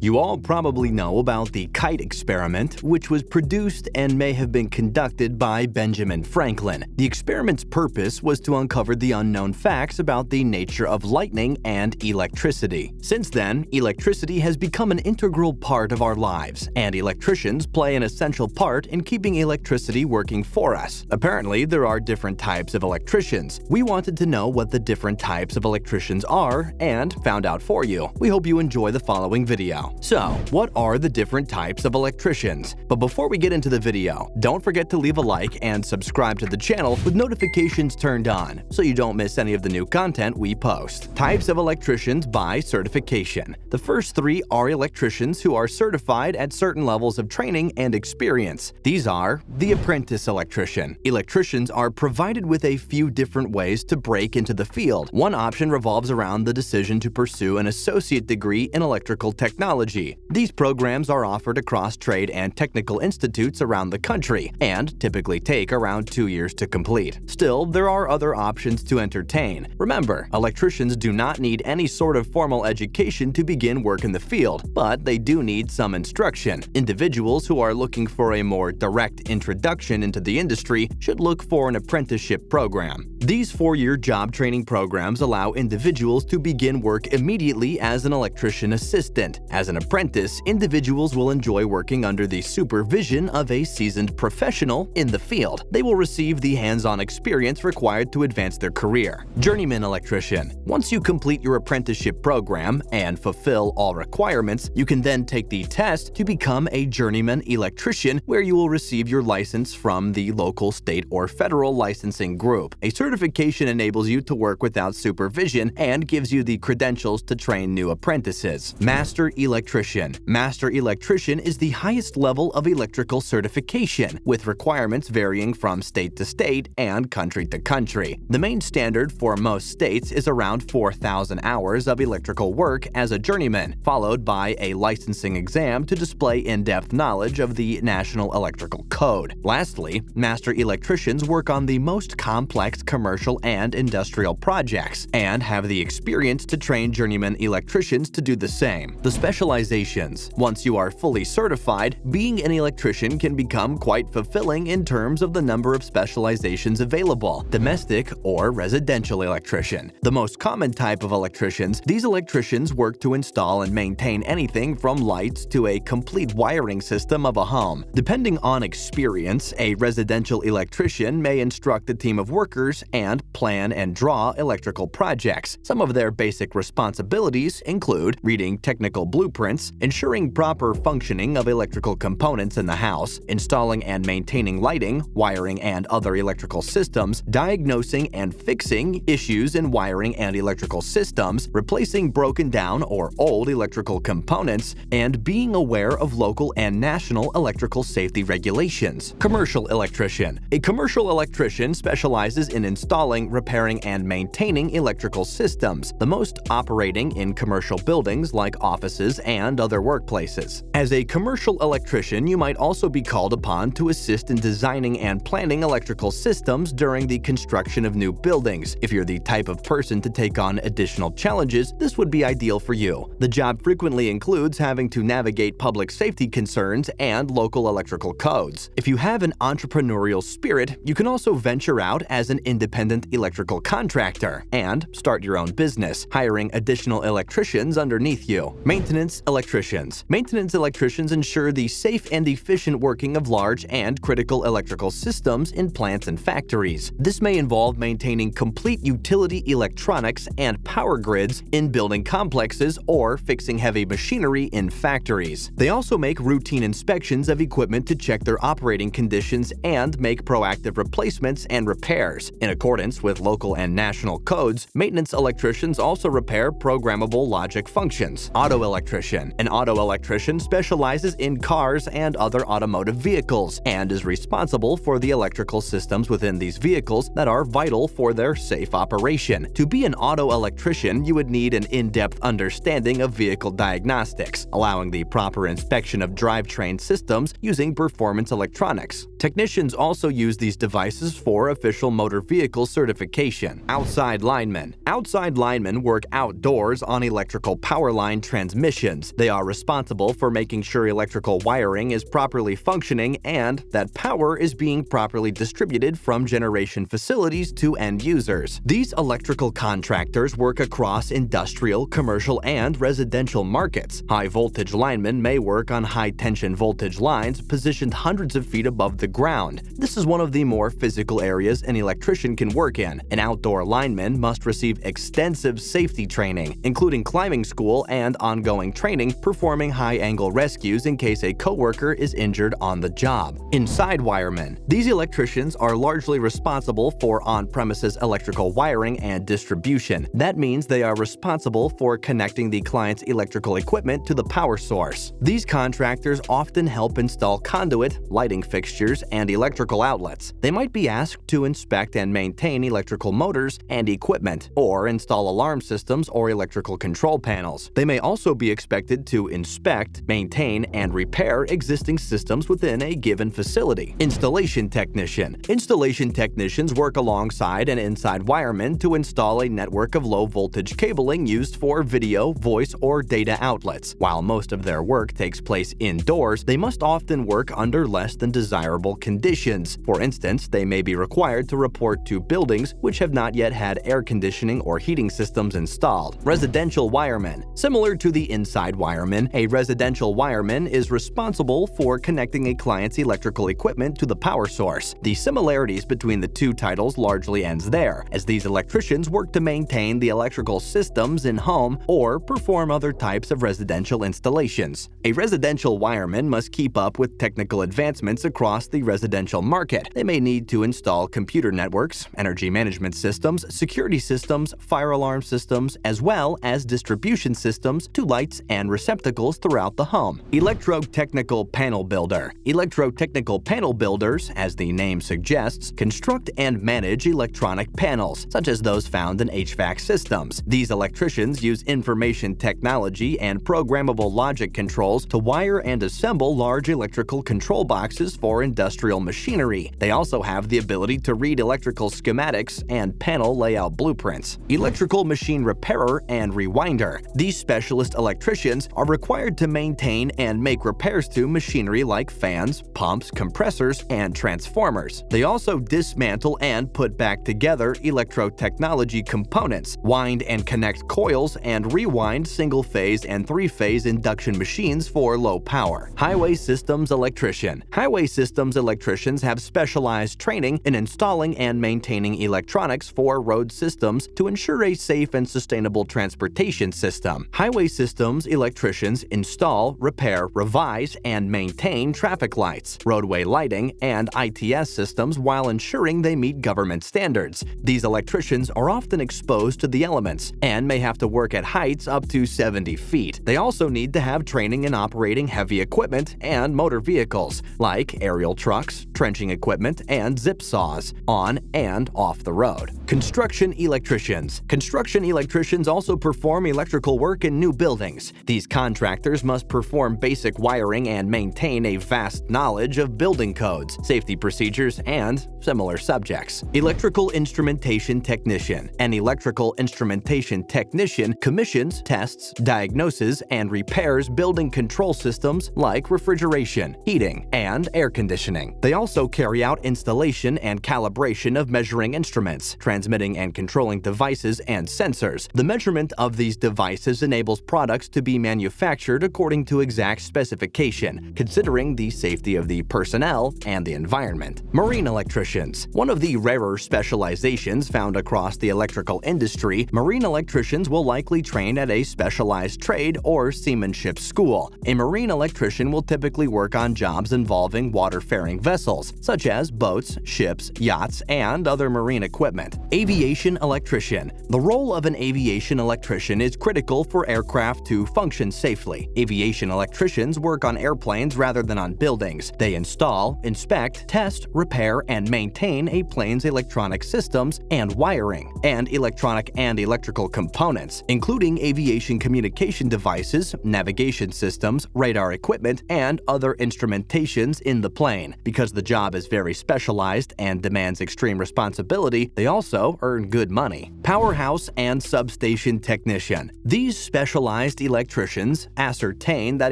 You all probably know about the kite experiment, which was produced and may have been conducted by Benjamin Franklin. The experiment's purpose was to uncover the unknown facts about the nature of lightning and electricity. Since then, electricity has become an integral part of our lives, and electricians play an essential part in keeping electricity working for us. Apparently, there are different types of electricians. We wanted to know what the different types of electricians are and found out for you. We hope you enjoy the following video. So, what are the different types of electricians? But before we get into the video, don't forget to leave a like and subscribe to the channel with notifications turned on so you don't miss any of the new content we post. Types of electricians by certification. The first three are electricians who are certified at certain levels of training and experience. These are the apprentice electrician. Electricians are provided with a few different ways to break into the field. One option revolves around the decision to pursue an associate degree in electrical technology. These programs are offered across trade and technical institutes around the country and typically take around 2 years to complete. Still, there are other options to entertain. Remember, electricians do not need any sort of formal education to begin work in the field, but they do need some instruction. Individuals who are looking for a more direct introduction into the industry should look for an apprenticeship program. These 4-year job training programs allow individuals to begin work immediately as an electrician assistant. As an apprentice, individuals will enjoy working under the supervision of a seasoned professional in the field. They will receive the hands-on experience required to advance their career. Journeyman electrician. Once you complete your apprenticeship program and fulfill all requirements, you can then take the test to become a journeyman electrician, where you will receive your license from the local, state, or federal licensing group. A certification enables you to work without supervision and gives you the credentials to train new apprentices. Master Electrician. Master Electrician is the highest level of electrical certification, with requirements varying from state to state and country to country. The main standard for most states is around 4,000 hours of electrical work as a journeyman, followed by a licensing exam to display in-depth knowledge of the National Electrical Code. Lastly, Master Electricians work on the most complex commercial and industrial projects and have the experience to train journeyman electricians to do the same. The Specializations. Once you are fully certified, being an electrician can become quite fulfilling in terms of the number of specializations available. Domestic or residential electrician. The most common type of electricians, these electricians work to install and maintain anything from lights to a complete wiring system of a home. Depending on experience, a residential electrician may instruct a team of workers and plan and draw electrical projects. Some of their basic responsibilities include reading technical blueprints, ensuring proper functioning of electrical components in the house, installing and maintaining lighting, wiring, and other electrical systems, diagnosing and fixing issues in wiring and electrical systems, replacing broken down or old electrical components, and being aware of local and national electrical safety regulations. Commercial electrician. A commercial electrician specializes in installing, repairing, and maintaining electrical systems, the most operating in commercial buildings like offices and other workplaces. As a commercial electrician, you might also be called upon to assist in designing and planning electrical systems during the construction of new buildings. If you're the type of person to take on additional challenges, this would be ideal for you. The job frequently includes having to navigate public safety concerns and local electrical codes. If you have an entrepreneurial spirit, you can also venture out as an independent electrical contractor and start your own business, hiring additional electricians underneath you. Maintenance electricians. Maintenance electricians ensure the safe and efficient working of large and critical electrical systems in plants and factories. This may involve maintaining complete utility electronics and power grids in building complexes or fixing heavy machinery in factories. They also make routine inspections of equipment to check their operating conditions and make proactive replacements and repairs. In accordance with local and national codes, maintenance electricians also repair programmable logic functions. Auto electrician. An auto electrician specializes in cars and other automotive vehicles and is responsible for the electrical systems within these vehicles that are vital for their safe operation. To be an auto electrician, you would need an in-depth understanding of vehicle diagnostics, allowing the proper inspection of drivetrain systems using performance electronics. Technicians also use these devices for official motor vehicle certification. Outside linemen. Outside linemen work outdoors on electrical power line transmission electricians. They are responsible for making sure electrical wiring is properly functioning and that power is being properly distributed from generation facilities to end users. These electrical contractors work across industrial, commercial, and residential markets. High-voltage linemen may work on high-tension voltage lines positioned hundreds of feet above the ground. This is one of the more physical areas an electrician can work in. An outdoor lineman must receive extensive safety training, including climbing school and ongoing training performing high-angle rescues in case a coworker is injured on the job. Inside wiremen. These electricians are largely responsible for on-premises electrical wiring and distribution. That means they are responsible for connecting the client's electrical equipment to the power source. These contractors often help install conduit, lighting fixtures, and electrical outlets. They might be asked to inspect and maintain electrical motors and equipment, or install alarm systems or electrical control panels. They may also be expected to inspect, maintain, and repair existing systems within a given facility. Installation technician. Installation technicians work alongside an inside wireman to install a network of low-voltage cabling used for video, voice, or data outlets. While most of their work takes place indoors, they must often work under less than desirable conditions. For instance, they may be required to report to buildings which have not yet had air conditioning or heating systems installed. Residential wiremen. Similar to the inside wireman, a residential wireman is responsible for connecting a client's electrical equipment to the power source. The similarities between the two titles largely ends there, as these electricians work to maintain the electrical systems in home or perform other types of residential installations. A residential wireman must keep up with technical advancements across the residential market. They may need to install computer networks, energy management systems, security systems, fire alarm systems, as well as distribution systems to lights and receptacles throughout the home. Electrotechnical panel builder. Electrotechnical panel builders, as the name suggests, construct and manage electronic panels, such as those found in HVAC systems. These electricians use information technology and programmable logic controls to wire and assemble large electrical control boxes for industrial machinery. They also have the ability to read electrical schematics and panel layout blueprints. Electrical machine repairer and rewinder. These specialist electricians are required to maintain and make repairs to machinery like fans, pumps, compressors, and transformers. They also dismantle and put back together electrotechnology components, wind and connect coils, and rewind single-phase and three-phase induction machines for low power. Highway systems electrician. Highway systems electricians have specialized training in installing and maintaining electronics for road systems to ensure a safe and sustainable transportation system. Highway systems electricians install, repair, revise, and maintain traffic lights, roadway lighting, and ITS systems while ensuring they meet government standards. These electricians are often exposed to the elements and may have to work at heights up to 70 feet. They also need to have training in operating heavy equipment and motor vehicles, like aerial trucks, trenching equipment, and zip saws, on and off the road. Construction electricians. Construction electricians also perform electrical work in new buildings. These contractors must perform basic wiring and maintain a vast knowledge of building codes, safety procedures, and similar subjects. Electrical instrumentation technician. An electrical instrumentation technician commissions, tests, diagnoses, and repairs building control systems like refrigeration, heating, and air conditioning. They also carry out installation and calibration of measuring instruments, transmitting and controlling devices and sensors. The measurement of these devices enables products to be manufactured according to exact specification, considering the safety of the personnel and the environment. Marine electricians. One of the rarer specializations found across the electrical industry, marine electricians will likely train at a specialized trade or seamanship school. A marine electrician will typically work on jobs involving water-faring vessels, such as boats, ships, yachts, and other marine equipment. Aviation electrician. The role of an aviation electrician is critical for aircraft to function safely. Aviation electricians work on airplanes rather than on buildings. They install, inspect, test, repair, and maintain a plane's electronic systems and wiring, and electronic and electrical components, including aviation communication devices, navigation systems, radar equipment, and other instrumentations in the plane. Because the job is very specialized and demands extreme responsibility, they also also earn good money. Powerhouse and substation technician. These specialized electricians ascertain that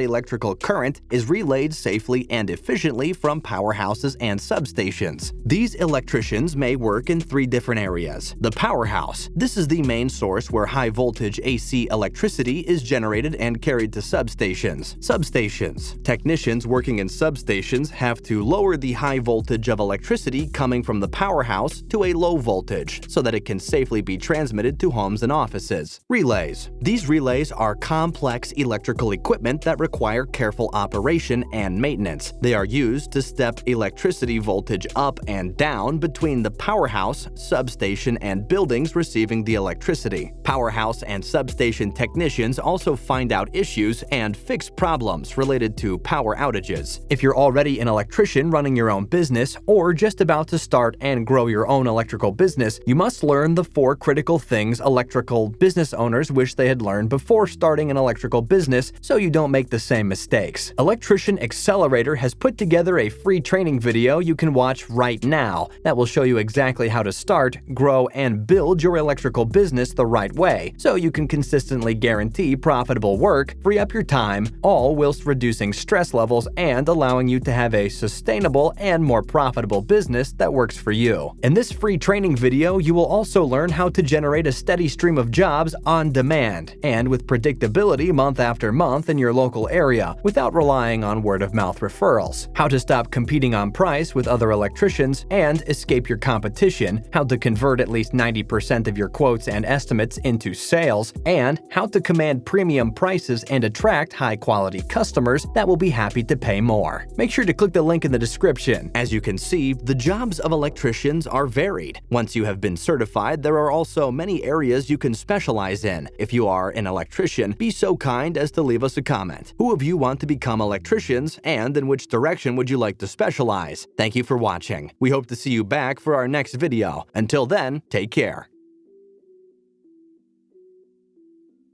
electrical current is relayed safely and efficiently from powerhouses and substations. These electricians may work in 3 different areas. The powerhouse. This is the main source where high-voltage AC electricity is generated and carried to substations. Substations. Technicians working in substations have to lower the high voltage of electricity coming from the powerhouse to a low voltage so that it can safely be transmitted to homes and offices. Relays. These relays are complex electrical equipment that require careful operation and maintenance. They are used to step electricity voltage up and down between the powerhouse, substation, and buildings receiving the electricity. Powerhouse and substation technicians also find out issues and fix problems related to power outages. If you're already an electrician running your own business or just about to start and grow your own electrical business, you must learn the 4 critical things electrical business owners wish they had learned before starting an electrical business so you don't make the same mistakes. Electrician Accelerator has put together a free training video you can watch right now that will show you exactly how to start, grow, and build your electrical business the right way so you can consistently guarantee profitable work, free up your time, all whilst reducing stress levels and allowing you to have a sustainable and more profitable business that works for you. In this free training video, you will also learn how to generate a steady stream of jobs on demand and with predictability month after month in your local area without relying on word-of-mouth referrals, how to stop competing on price with other electricians and escape your competition, how to convert at least 90% of your quotes and estimates into sales, and how to command premium prices and attract high-quality customers that will be happy to pay more. Make sure to click the link in the description. As you can see, the jobs of electricians are varied. Once you have been certified, there are also many areas you can specialize in. If you are an electrician, be so kind as to leave us a comment. Who of you want to become electricians, and in which direction would you like to specialize? Thank you for watching. We hope to see you back for our next video. Until then, take care.